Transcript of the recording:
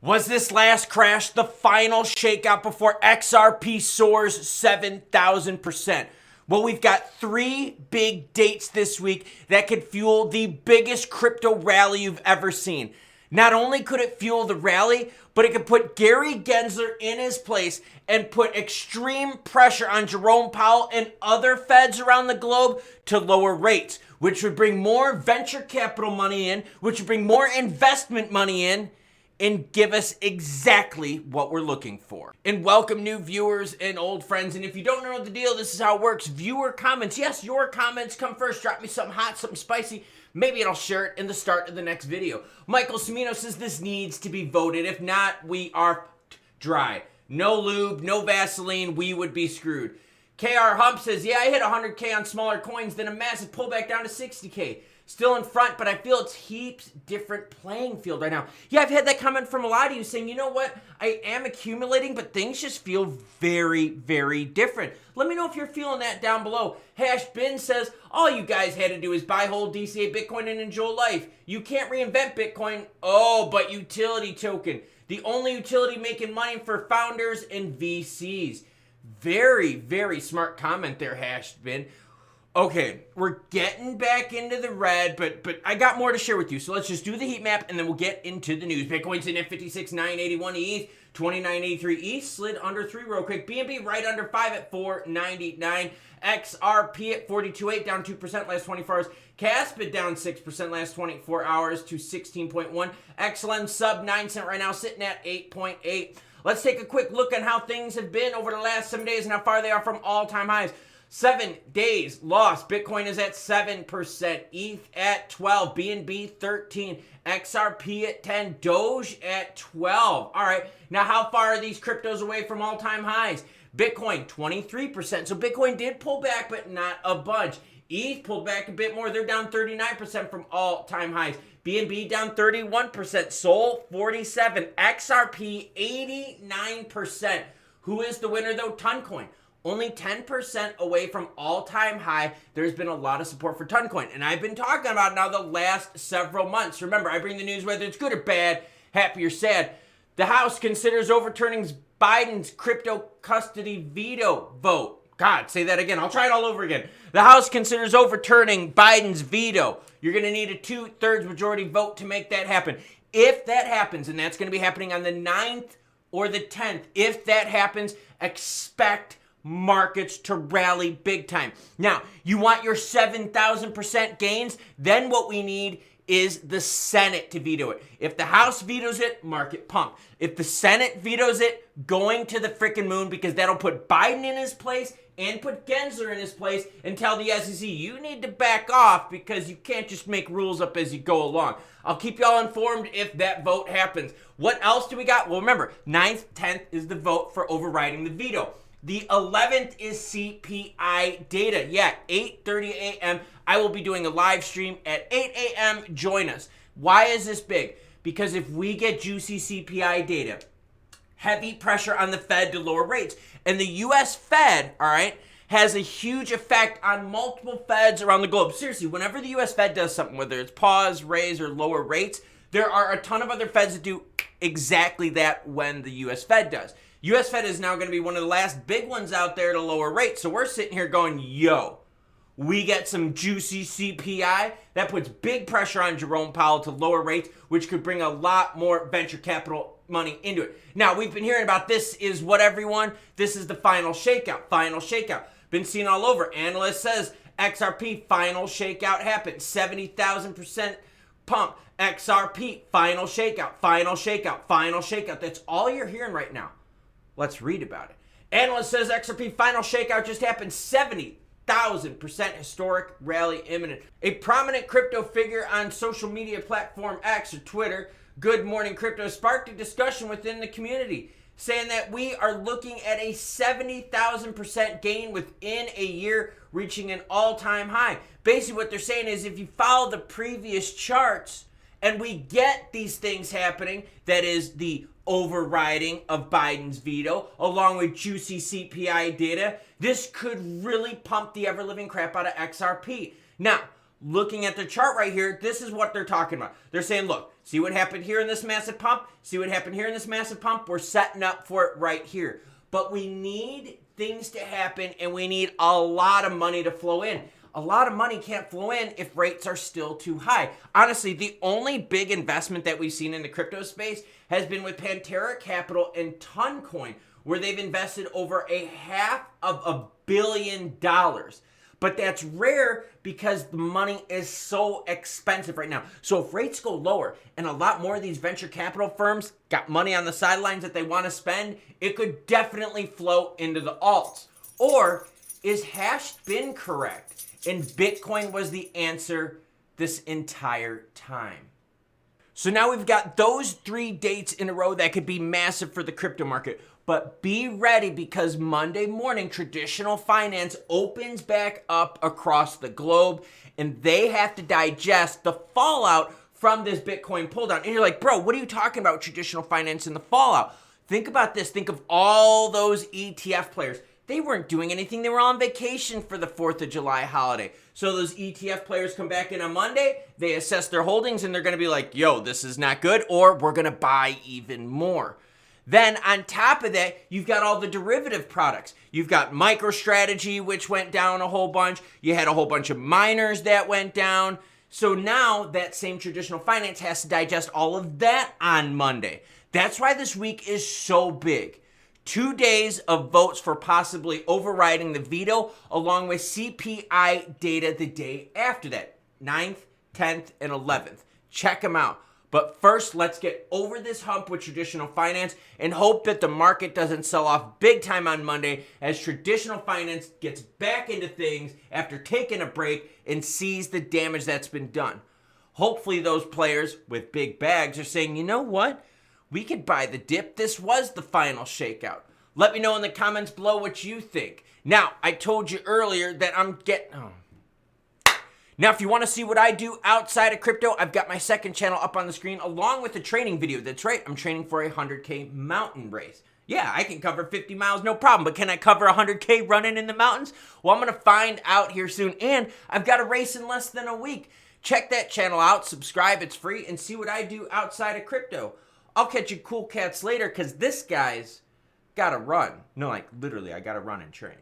Was this last crash the final shakeout before XRP soars 7,000%? Well, we've got three big dates this week that could fuel the biggest crypto rally you've ever seen. Not only could it fuel the rally, but it could put Gary Gensler in his place and put extreme pressure on Jerome Powell and other feds around the globe to lower rates, which would bring more venture capital money in, which would bring more investment money in, and give us exactly what we're looking for. And welcome new viewers and old friends. And if you don't know the deal, this is how it works. Viewer comments. Yes, your comments come first. Drop me something hot, something spicy. Maybe I'll share it in the start of the next video. Michael Cimino says this needs to be voted. If not, we are dry. No lube, no Vaseline, we would be screwed. KR Hump says, yeah, I hit 100K on smaller coins, then a massive pullback down to 60K. Still in front, but I feel it's heaps different playing field right now. Yeah, I've had that comment from a lot of you saying, you know what? I am accumulating, but things just feel very, very different. Let me know if you're feeling that down below. Hash Bin says, all you guys had to do is buy, hold, DCA Bitcoin and enjoy life. You can't reinvent Bitcoin. Oh, but utility token. The only utility making money for founders and VCs. Very, very smart comment there, Hash Bin. Okay, we're getting back into the red, but I got more to share with you. So let's just do the heat map, and then we'll get into the news. Bitcoin's in at 56,981 ETH, 2983 ETH, slid under 3 real quick. BNB right under 5 at 499. XRP at 42.8, down 2% last 24 hours. Caspid down 6% last 24 hours to 16.1. XLM sub 9 cent right now, sitting at 8.8. Let's take a quick look on how things have been over the last 7 days and how far they are from all-time highs. 7 days lost. Bitcoin is at 7%. ETH at 12. BNB 13. XRP at 10. Doge at 12. All right. Now, how far are these cryptos away from all-time highs? Bitcoin 23%. So Bitcoin did pull back, but not a bunch. ETH pulled back a bit more. They're down 39% from all-time highs. BNB down 31%. Sol 47%. XRP 89%. Who is the winner though? Toncoin. Only 10% away from all-time high. There's been a lot of support for Toncoin. And I've been talking about it now the last several months. Remember, I bring the news whether it's good or bad, happy or sad. The House considers overturning Biden's crypto custody veto vote. God, say that again. I'll try it all over again. The House considers overturning Biden's veto. You're going to need a 2/3 majority vote to make that happen. If that happens, and that's going to be happening on the 9th or the 10th, if that happens, expect markets to rally big time. Now, you want your 7,000% gains, then what we need is the Senate to veto it. If the House vetoes it, market pump. If the Senate vetoes it, going to the frickin' moon, because that'll put Biden in his place and put Gensler in his place and tell the SEC, you need to back off because you can't just make rules up as you go along. I'll keep y'all informed if that vote happens. What else do we got? Well, remember, 9th, 10th is the vote for overriding the veto. The 11th is CPI data. Yeah, 8:30 a.m. I will be doing a live stream at 8 a.m. Join us. Why is this big? Because if we get juicy CPI data, heavy pressure on the Fed to lower rates. And the U.S. Fed, all right, has a huge effect on multiple Feds around the globe. Seriously, whenever the U.S. Fed does something, whether it's pause, raise, or lower rates, there are a ton of other Feds that do exactly that when the U.S. Fed does. U.S. Fed is now going to be one of the last big ones out there to lower rates. So we're sitting here going, yo, we get some juicy CPI. That puts big pressure on Jerome Powell to lower rates, which could bring a lot more venture capital money into it. Now, we've been hearing about this is what everyone, this is the final shakeout, final shakeout. Been seen all over. Analyst says XRP final shakeout happened. 70,000% pump. XRP final shakeout, final shakeout, final shakeout. That's all you're hearing right now. Let's read about it. Analyst says XRP final shakeout just happened. 70,000% historic rally imminent. A prominent crypto figure on social media platform X or Twitter, Good Morning Crypto, sparked a discussion within the community, saying that we are looking at a 70,000% gain within a year, reaching an all-time high. Basically what they're saying is if you follow the previous charts and we get these things happening, that is the overriding of Biden's veto, along with juicy CPI data, this could really pump the ever-living crap out of XRP. Now, looking at the chart right here, this is what they're talking about. They're saying, look, see what happened here in this massive pump? See what happened here in this massive pump? We're setting up for it right here. But we need things to happen, and we need a lot of money to flow in. A lot of money can't flow in if rates are still too high. Honestly, the only big investment that we've seen in the crypto space has been with Pantera Capital and Toncoin, where they've invested over $500 million. But that's rare because the money is so expensive right now. So if rates go lower and a lot more of these venture capital firms got money on the sidelines that they want to spend, it could definitely flow into the alts. Or is Hash been correct and Bitcoin was the answer this entire time? So now we've got those 3 dates in a row that could be massive for the crypto market. But be ready, because Monday morning, traditional finance opens back up across the globe, and they have to digest the fallout from this Bitcoin pull down. And you're like, bro, what are you talking about, traditional finance and the fallout? Think about this. Think of all those ETF players. They weren't doing anything. They were on vacation for the 4th of July holiday. So those ETF players come back in on Monday, they assess their holdings, and they're going to be like, yo, this is not good, or we're going to buy even more. Then on top of that, you've got all the derivative products. You've got MicroStrategy, which went down a whole bunch. You had a whole bunch of miners that went down. So now that same traditional finance has to digest all of that on Monday. That's why this week is so big. 2 days of votes for possibly overriding the veto, along with CPI data the day after that, 9th, 10th, and 11th. Check them out. But first, let's get over this hump with traditional finance and hope that the market doesn't sell off big time on Monday as traditional finance gets back into things after taking a break and sees the damage that's been done. Hopefully those players with big bags are saying, you know what? We could buy the dip. This was the final shakeout. Let me know in the comments below what you think. Now, I told you earlier that I'm getting... Now, if you want to see what I do outside of crypto, I've got my second channel up on the screen along with the training video. That's right, I'm training for a 100K mountain race. Yeah, I can cover 50 miles, no problem, but can I cover 100K running in the mountains? Well, I'm going to find out here soon, and I've got a race in less than a week. Check that channel out, subscribe, it's free, and see what I do outside of crypto. I'll catch you cool cats later, because this guy's got to run. No, like, literally, I got to run and train.